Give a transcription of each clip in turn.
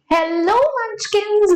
Hello Munchkins,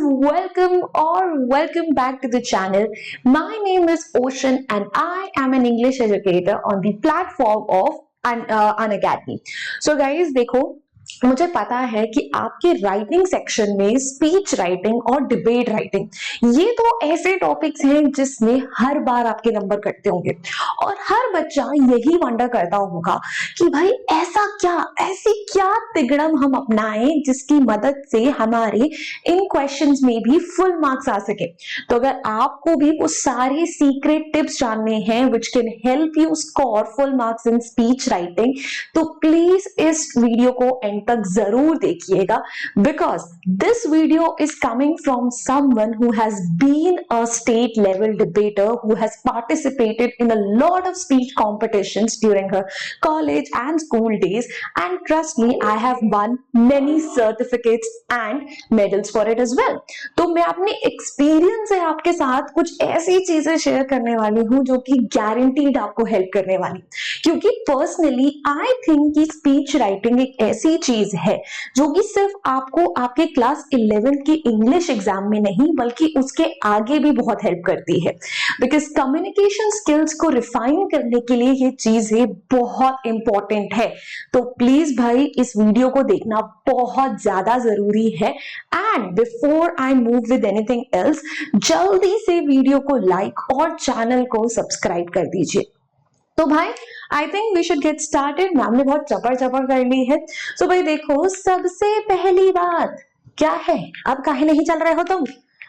welcome back to the channel. My name is Ocean and I am an English educator on the platform of Unacademy. So guys देखो, मुझे पता है कि आपके writing section में speech writing और debate writing ये तो ऐसे टॉपिक्स हैं जिसमें हर बार आपके नंबर कटते होंगे और हर बच्चा यही वंडर करता होगा कि भाई ऐसी क्या तिगड़म हम अपनाएं जिसकी मदद से हमारे इन क्वेश्चंस में भी फुल मार्क्स आ सके। तो अगर आपको भी वो सारे सीक्रेट टिप्स जानने हैं which can help you score full marks in speech writing, तो प्लीज इस वीडियो को एंड तक जरूर देखिएगा, because this video is coming from someone who has been a state level debater who has participated in a lot of speech competitions during her college and school days, and trust me, I have won many certificates and medals for it as well. तो मैं अपने experience से आपके साथ कुछ ऐसी चीजें share करने वाली हूं जो कि गारंटीड आपको हेल्प करने वाली, क्योंकि पर्सनली आई थिंक कि स्पीच राइटिंग एक ऐसी चीज है जो कि सिर्फ आपको आपके क्लास 11 की इंग्लिश एग्जाम में नहीं बल्कि उसके आगे भी बहुत हेल्प करती है, बिकॉज कम्युनिकेशन स्किल्स को रिफाइन करने के लिए ये चीजें बहुत इंपॉर्टेंट है। तो प्लीज भाई इस वीडियो को देखना बहुत ज्यादा जरूरी है। And before I move with anything else, जल्दी से वीडियो को लाइक और चैनल को सब्सक्राइब कर दीजिए। तो भाई I think we should get started. Ma'am ने बहुत चपर चपर कर ली है। सो भाई देखो, सबसे पहली बात क्या है, अब काहे नहीं चल रहे हो तुम?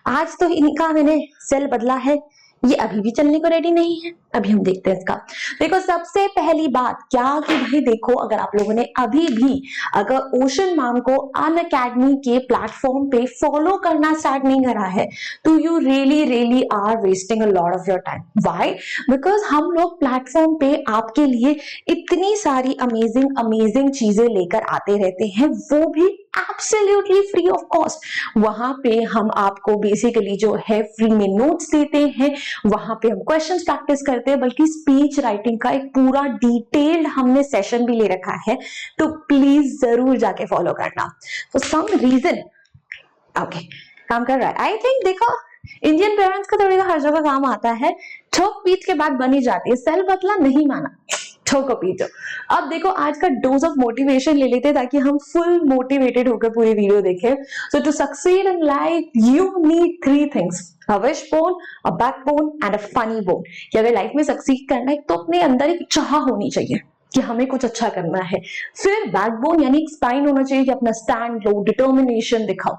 आज तो इनका मैंने सेल बदला है, ये अभी भी चलने को रेडी नहीं है। अभी हम देखते हैं इसका। देखो सबसे पहली बात क्या कि भाई देखो, अगर आप लोगों ने अभी भी अगर ओशन मैम को अनअकैडमी के प्लेटफॉर्म पे फॉलो करना स्टार्ट नहीं करा है तो you really are wasting a lot of your time. Why? Because हम लोग प्लेटफॉर्म पे आपके लिए इतनी सारी अमेजिंग चीजें लेकर आते रहते हैं, वो भी एब्सोल्युटली फ्री ऑफ कॉस्ट। वहां पे हम आपको बेसिकली जो है फ्री में नोट्स देते हैं, वहां पे हम क्वेश्चंस प्रैक्टिस करते हैं, बल्कि स्पीच राइटिंग का एक पूरा डिटेल्ड हमने सेशन भी ले रखा है। तो प्लीज जरूर जाके फॉलो करना। फॉर सम रीजन ओके काम कर रहा है। आई थिंक देखो, इंडियन पेरेंट्स का थोड़ी हर जगह काम आता है, ठोक पीट के बाद बनी जाती है। सेल बदला नहीं माना, ठोको पीटो। अब देखो आज का डोज ऑफ मोटिवेशन ले लेते हैं ताकि हम फुल मोटिवेटेड होकर पूरी वीडियो देखें। So to succeed in life you need 3 things, a wishbone, a backbone and a funny bone. कि अगर लाइफ में सक्सीड करना है तो अपने अंदर एक चाह होनी चाहिए कि हमें कुछ अच्छा करना है। फिर बैकबोन यानी एक स्पाइन होना चाहिए कि अपना स्टैंड लो, डिटर्मिनेशन दिखाओ,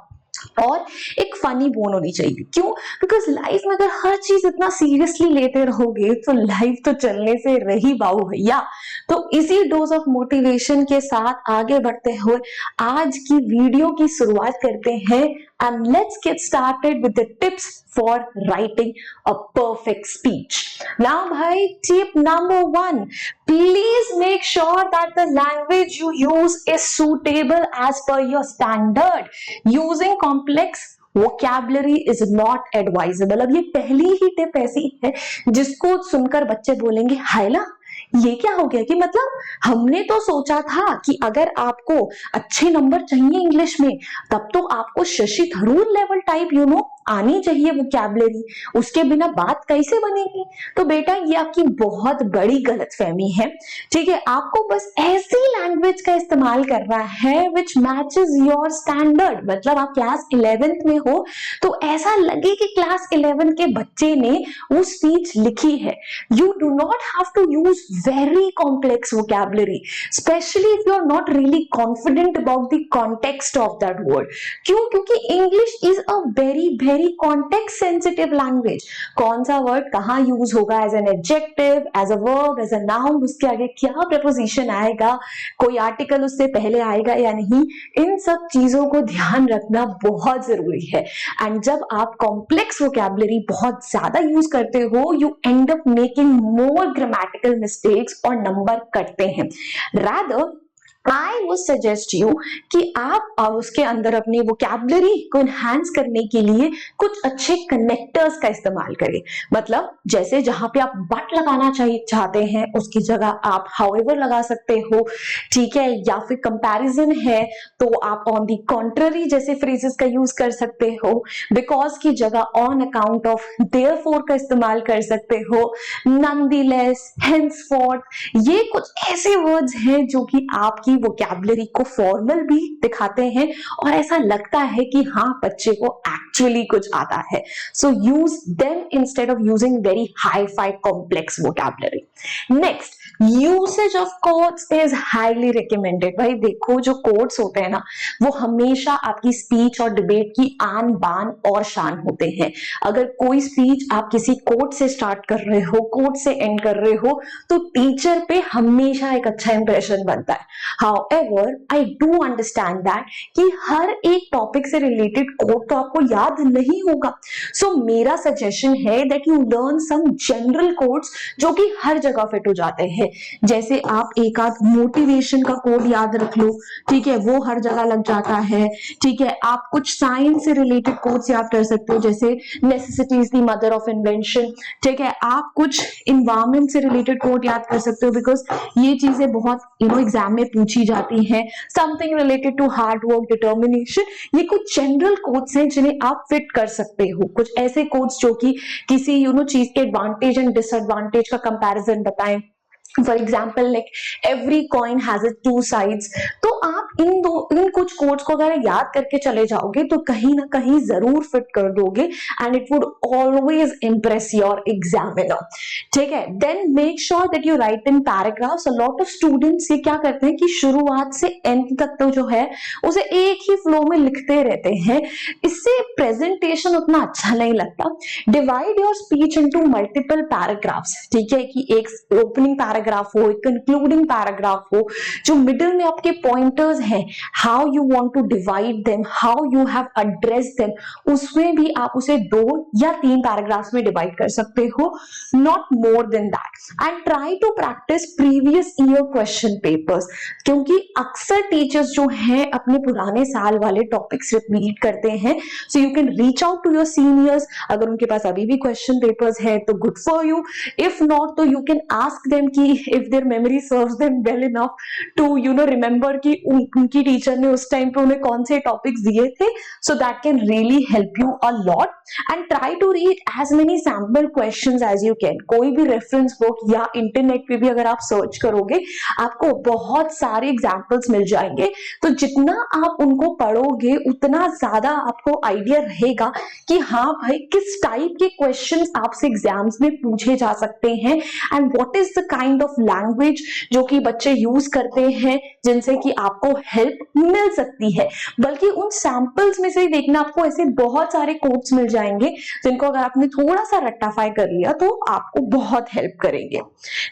और एक फनी बोन होनी चाहिए। क्यों? बिकॉज लाइफ में अगर हर चीज इतना सीरियसली लेते रहोगे तो लाइफ तो चलने से रही बाऊ भैया। तो इसी डोज ऑफ मोटिवेशन के साथ आगे बढ़ते हुए आज की वीडियो की शुरुआत करते हैं, and let's get started with the tips for writing a perfect speech. Now bhai, tip number 1, please make sure that the language you use is suitable as per your standard. Using complex vocabulary is not advisable. अब ये पहली ही tip ऐसी है जिसको सुनकर बच्चे बोलेंगे हायला ये क्या हो गया, कि मतलब हमने तो सोचा था कि अगर आपको अच्छे नंबर चाहिए इंग्लिश में तब तो आपको शशि थरूर लेवल टाइप आनी चाहिए वोकैबुलरी, उसके बिना बात कैसे बनेगी। तो बेटा ये आपकी बहुत बड़ी गलतफहमी है। ठीक है, आपको बस ऐसी लैंग्वेज का इस्तेमाल करना है विच मैचेस योर स्टैंडर्ड। मतलब आप क्लास 11th में हो तो ऐसा लगे कि क्लास 11 के बच्चे ने वो स्पीच लिखी है। You do not have to use very complex vocabulary, especially if you are not really confident about the context of that word. क्यों? क्योंकि English is a very context sensitive language. कौन सा word कहाँ use होगा, as an adjective, as a verb, as a noun, उसके आगे क्या preposition आएगा, कोई article उससे पहले आएगा या नहीं, इन सब चीजों को ध्यान रखना बहुत जरूरी है। एंड जब आप complex vocabulary बहुत ज्यादा use करते हो, you end up making more grammatical mistakes और नंबर कटते हैं। Rather I would suggest you कि आप उसके अंदर अपनी वोकैबुलरी को इनहांस करने के लिए कुछ अच्छे कनेक्टर्स का इस्तेमाल करें। मतलब जैसे जहां पे आप बट लगाना चाहते हैं उसकी जगह आप हाउएवर लगा सकते हो, ठीक है, या फिर कंपैरिजन है तो आप ऑन दी कॉन्ट्ररी जैसे फ्रेजेस का यूज कर सकते हो, बिकॉज की जगह ऑन अकाउंट ऑफ, देयरफॉर का इस्तेमाल कर सकते हो, नॉनदीलेस, हेंसफोर्थ। ये कुछ ऐसे वर्ड्स हैं जो कि आपकी वोकैबुलरी को फॉर्मल भी दिखाते हैं और ऐसा लगता है कि हाँ बच्चे को एक्चुअली कुछ आता है। So use them instead of using very hi fi complex vocabulary. Next, usage of codes is highly recommended. भाई देखो जो कोड्स होते हैं ना वो हमेशा आपकी स्पीच और डिबेट की आन बान और शान होते हैं। अगर कोई स्पीच आप किसी कोड से स्टार्ट कर रहे हो, कोड से एंड कर रहे हो, तो टीचर पे हमेशा एक अच्छा इंप्रेशन बनता है। However, I do understand that कि हर एक टॉपिक से रिलेटेड कोड तो आपको याद नहीं होगा। सो मेरा सजेशन है that you learn some general codes जो कि हर जगह फिट हो जाते हैं। जैसे आप एक आध मोटिवेशन का कोड याद रख लो, ठीक है, वो हर जगह लग जाता है। ठीक है, आप कुछ साइंस से रिलेटेड कोड्स याद कर सकते हो जैसे necessity is the mother of invention. ठीक है, आप कुछ इन्वायरमेंट से रिलेटेड कोड याद कर सकते हो बिकॉज ये चीजें बहुत एग्जाम में पूछी जाती हैं। Something related to hard work, determination. ये कुछ जनरल कोड्स हैं जिन्हें आप फिट कर सकते हो। कुछ ऐसे कोड्स जो कि किसी चीज के एडवांटेज एंड डिसएडवांटेज का कंपैरिजन बताएं। For example like every coin has it two sides. तो आप इन कुछ कोड्स को अगर याद करके चले जाओगे तो कहीं ना कहीं जरूर फिट कर दोगे and it would always impress your examiner. ठीक है, then make sure that you write in paragraphs. A lot of students ये क्या करते हैं कि शुरुआत से एंड तक तो जो है उसे एक ही फ्लो में लिखते रहते हैं। इससे प्रेजेंटेशन उतना अच्छा नहीं लगता। Divide your speech into multiple paragraphs. ठीक है, कि एक ओपनिंग पैराग्राफ हो, एक कंक्लूडिंग पैराग्राफ हो, जो मिडिल में आपके पॉइंटर्स हैं, how you want to divide them, how you have addressed them, उसमें भी आप उसे 2 या 3 पैराग्राफ्स में डिवाइड कर सकते हो, not more than that. And try to practise previous year question papers, क्योंकि अक्सर टीचर्स जो हैं अपने पुराने साल वाले टॉपिक्स रिपीट करते हैं। So you can reach out to your seniors. अगर उनके पास अभी भी क्वेश्चन पेपर्स है तो good for you, if not तो यू कैन आस्क देम कि if their memory serves them well enough to remember कि उनकी टीचर ने उस टाइम पे उन्हें कौन से टॉपिक्स दिए थे। so that can really help you a lot and try to read as many sample questions as you can। कोई भी रेफरेंस बुक या इंटरनेट पे भी अगर आप सर्च करोगे आपको बहुत सारे एग्जाम्पल्स मिल जाएंगे। तो जितना आप उनको पढ़ोगे उतना ज्यादा आपको आइडिया रहेगा कि हाँ भाई किस टाइप के क्वेश्चंस आपसे एग्जाम्स में पूछे जा सकते हैं and what is the kind of language जो कि बच्चे यूज करते हैं जिनसे कि आपको हेल्प मिल सकती है। बल्कि उन सैंपल्स में से ही देखना, आपको ऐसे बहुत सारे कोड्स मिल जाएंगे जिनको अगर आपने थोड़ा सा रट्टाफाई कर लिया तो आपको बहुत हेल्प करेंगे।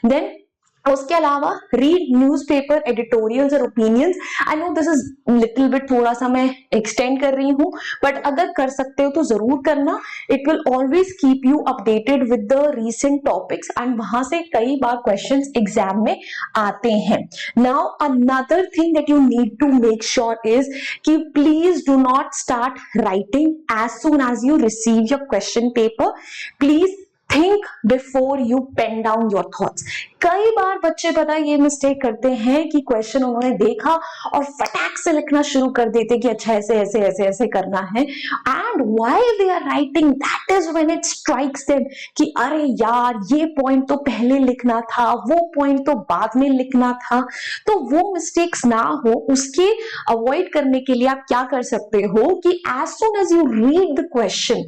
देन उसके अलावा रीड न्यूज़पेपर एडिटोरियल्स और opinions. I know this is little bit, थोड़ा सा मैं एक्सटेंड कर रही हूँ, बट अगर कर सकते हो तो जरूर करना। It will always keep you updated with the recent topics and वहां से कई बार क्वेश्चंस एग्जाम में आते हैं। Now another thing that you need to make sure is कि please do not start writing as soon as you receive your question paper. Please think before you pen down your thoughts. कई बार बच्चे पता ये mistake करते हैं कि question उन्होंने देखा और फटाक से लिखना शुरू कर देते कि अच्छा ऐसे ऐसे ऐसे ऐसे करना है, and while they are writing that is when it strikes them कि अरे यार ये पॉइंट तो पहले लिखना था, वो पॉइंट तो बाद में लिखना था। तो वो मिस्टेक्स ना हो उसके अवॉइड करने के लिए आप क्या कर सकते हो कि as soon as you read the question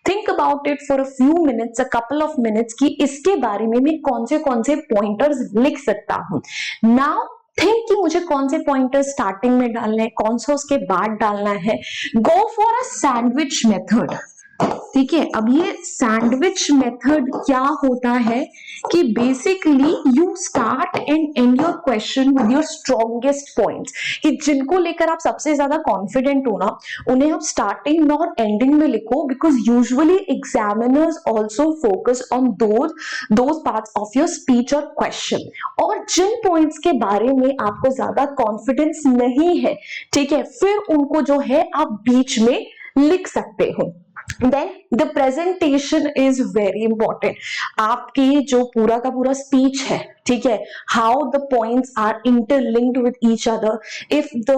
think about it for a few minutes, a couple of minutes कि इसके बारे में मैं कौन से पॉइंटर्स लिख सकता हूं। नाउ थिंक कि मुझे कौन से पॉइंटर्स स्टार्टिंग में डालना है, कौन सा उसके बाद डालना है। Go for a sandwich method. ठीक है, अब ये सैंडविच मेथड क्या होता है कि basically you start and and your question with your strongest points, कि जिनको लेकर आप सबसे ज्यादा कॉन्फिडेंट हो ना, उन्हें आप स्टार्टिंग में और एंडिंग में लिखो, because usually examiners also focus on those parts of your speech और क्वेश्चन। और जिन पॉइंट्स के बारे में आपको ज्यादा कॉन्फिडेंस नहीं है, ठीक है, फिर उनको जो है आप बीच में लिख सकते हो। Then the presentation is very important. आपकी जो पूरा का पूरा स्पीच है, ठीक है, how the points are interlinked with each other, if the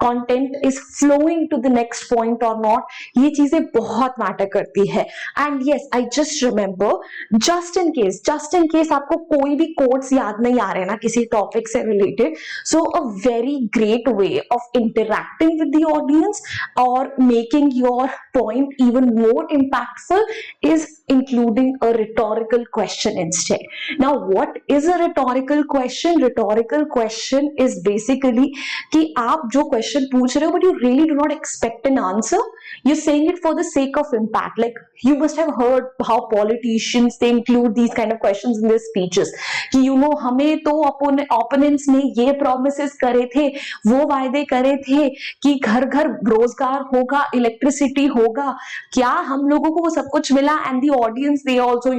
content is flowing to the next point और नॉट, ये चीजें बहुत मैटर करती है। And yes, I just remember, just in case आपको कोई भी कोट्स याद नहीं आ रहे ना किसी टॉपिक से related, so a very great way of interacting with the audience और making your point even more impactful is including a rhetorical question instead. Now what is a rhetorical question? Rhetorical question is basically कि आप जो question पूछ रहे हो but you really do not expect an answer, you're saying it for the sake of impact. Like you must have heard how politicians they include these kind of questions in their speeches कि हमें तो opponents ने ये promises करे थे, वो वायदे करे थे कि घर घर रोजगार होगा, इलेक्ट्रिसिटी होगा, क्या हम लोगों को वो सब कुछ मिला? And the audience they also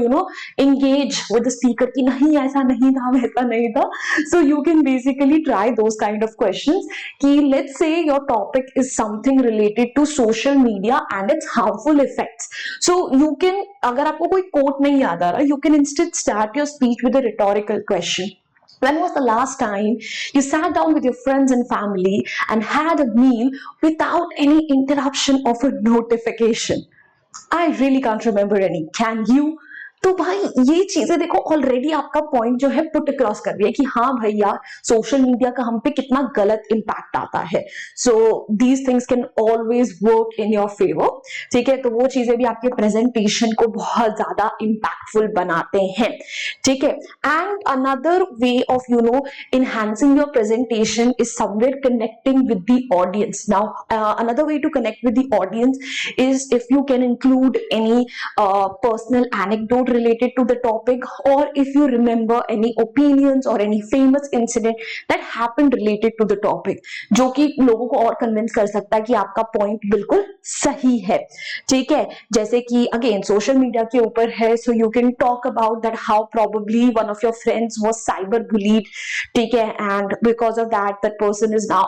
engage with the speaker कि नहीं ऐसा नहीं था, वैसा नहीं था। So you can basically try those kind of questions कि let's say your topic is something related to social media and its harmful effects. So you can, अगर आपको कोई कोट नहीं याद आ रहा, you can instead start your speech with a rhetorical question. When was the last time you sat down with your friends and family and had a meal without any interruption of a notification? I really can't remember any. Can you? तो भाई ये चीजें देखो already आपका point जो है put cross कर रही है कि हाँ भाई यार, सोशल मीडिया का हम पे कितना गलत इंपैक्ट आता है। So these things can always work in your favour, ठीक है। तो वो चीजें भी आपके प्रेजेंटेशन को बहुत ज्यादा इम्पैक्टफुल बनाते हैं, ठीक है। And another way of enhancing your presentation is somewhere connecting with the audience. Now another way to connect with the audience is if you can include any personal anecdote related to the topic, or if you remember any opinions or any famous incident that happened related to the topic, जो कि लोगों को और convince कर सकता है कि आपका पॉइंट बिल्कुल सही है, ठीक है। जैसे कि अगेन सोशल मीडिया के ऊपर है, सो you can talk about that how probably one of your friends was cyber bullied, ठीक है, and because of that that person is now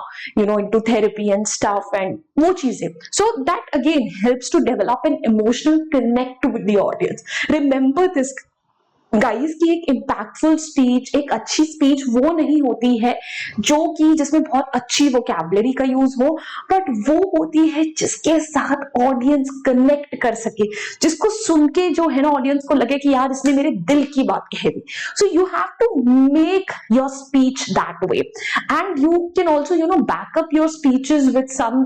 into therapy and stuff, and वो चीजें, so that again helps to develop an emotional connect with the audience. Remember this guys की एक impactful speech, एक अच्छी speech वो नहीं होती है जो कि जिसमें बहुत अच्छी वोकैबुलरी का यूज हो, बट वो होती है जिसके साथ ऑडियंस कनेक्ट कर सके, जिसको सुन के जो है ना ऑडियंस को लगे कि यार इसने मेरे दिल की बात कह दी। So you have to make your speech that way, and you can also back up your speeches with some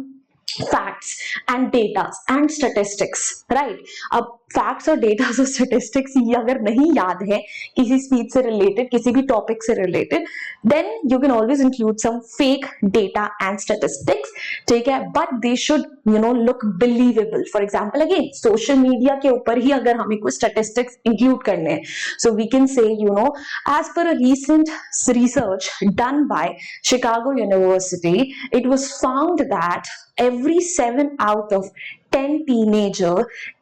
facts and data and statistics, right? अब फैक्ट्स और डेटा और स्टेटिस्टिक्स ये अगर नहीं याद है किसी स्पीच से रिलेटेड, किसी भी टॉपिक से related, then you can always include some fake data and statistics, ठीक है, but they should look believable. For example again social media के ऊपर ही अगर हमें कुछ स्टेटिस्टिक्स इंक्लूड करने हैं, so we can say as per a recent research done by Chicago university, it was found that every 7 out of 10 teenager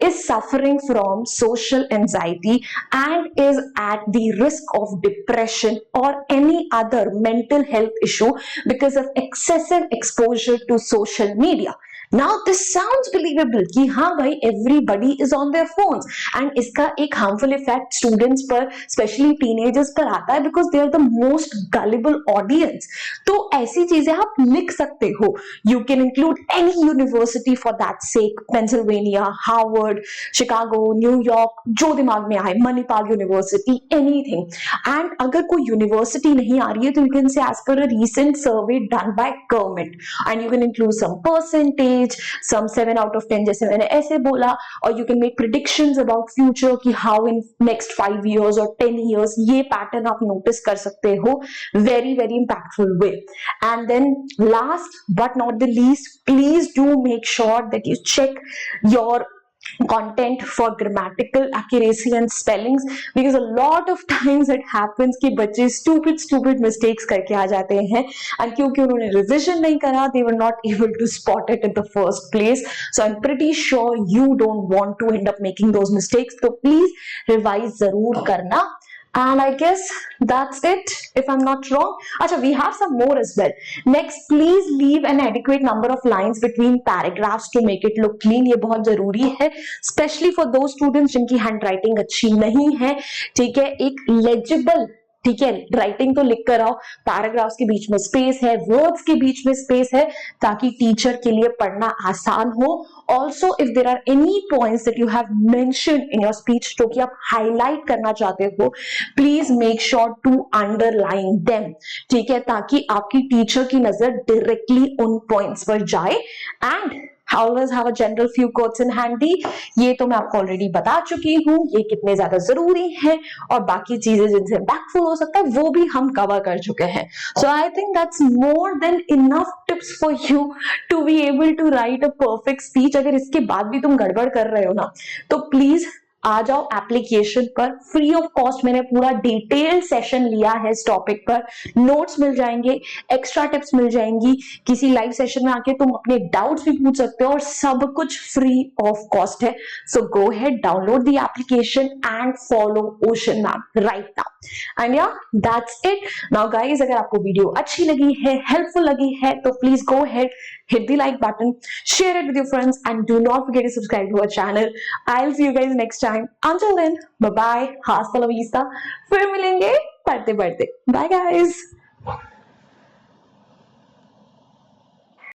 is suffering from social anxiety and is at the risk of depression or any other mental health issue because of excessive exposure to social media. Now this sounds believable कि हाँ भाई everybody is on their phones, and इसका एक harmful effect students पर, especially teenagers पर आता है because they are the most gullible audience. तो ऐसी चीजें आप लिख सकते हो। You can include any university for that sake, Pennsylvania, Harvard, Chicago, New York, जो दिमाग में आए, Manipal University, anything. And अगर कोई university नहीं आ रही है तो you can say as per a recent survey done by government, and you can include some percentage, some 7 out of 10 जैसे मैंने ऐसे बोला, और you can make predictions about future कि how in next 5 years or 10 years ये pattern आप notice कर सकते हो, very very impactful way. And then last but not the least, please do make sure that you check your content for grammatical accuracy and spellings, because a lot of times it happens कि बच्चे stupid mistakes करके आ जाते हैं, and क्योंकि उन्होंने revision नहीं करा, they were not able to spot it in the first place. So I'm pretty sure you don't want to end up making those mistakes, so please revise जरूर करना. And I guess that's it, if I'm not wrong. Acha, we have some more as well. Next, please leave an adequate number of lines between paragraphs to make it look clean. ये बहुत जरूरी है, especially for those students जिनकी handwriting अच्छी नहीं है. ठीक है, एक legible, ठीक है, राइटिंग तो लिख कर आओ, पैराग्राफ्स के बीच में स्पेस है, वर्ड्स के बीच में स्पेस है, ताकि टीचर के लिए पढ़ना आसान हो. Also if there are any points that you have mentioned in your speech जो कि आप हाईलाइट करना चाहते हो, please make sure to underline them. ठीक है, ताकि आपकी टीचर की नजर डायरेक्टली उन पॉइंट्स पर जाए. And always have a general few quotes in handy. ये तो मैं आपको ऑलरेडी बता चुकी हूँ ये कितने ज्यादा जरूरी है, और बाकी चीजें जिनसे इम्पैक्टफुल हो सकता है वो भी हम कवर कर चुके हैं. So I think that's more than enough tips for you to be able to write a perfect speech. अगर इसके बाद भी तुम गड़बड़ कर रहे हो ना, तो प्लीज आ जाओ एप्लीकेशन पर. फ्री ऑफ कॉस्ट मैंने पूरा डिटेल सेशन लिया है इस टॉपिक पर. नोट्स मिल जाएंगे, एक्स्ट्रा टिप्स मिल जाएंगी, किसी लाइव सेशन में आके तुम अपने डाउट्स भी पूछ सकते हो, और सब कुछ फ्री ऑफ कॉस्ट है. So go ahead, download the application and follow Ocean ma'am right now. And yeah that's it. Now guys, अगर आपको वीडियो अच्छी लगी है, हेल्पफुल लगी है, तो please go head, hit the like button, share it with your friends, and do not forget to subscribe to our channel. I'll see you guys next time. Until then, bye bye, hasta la vista. फिर मिलेंगे पढ़ते पढ़ते. Bye guys.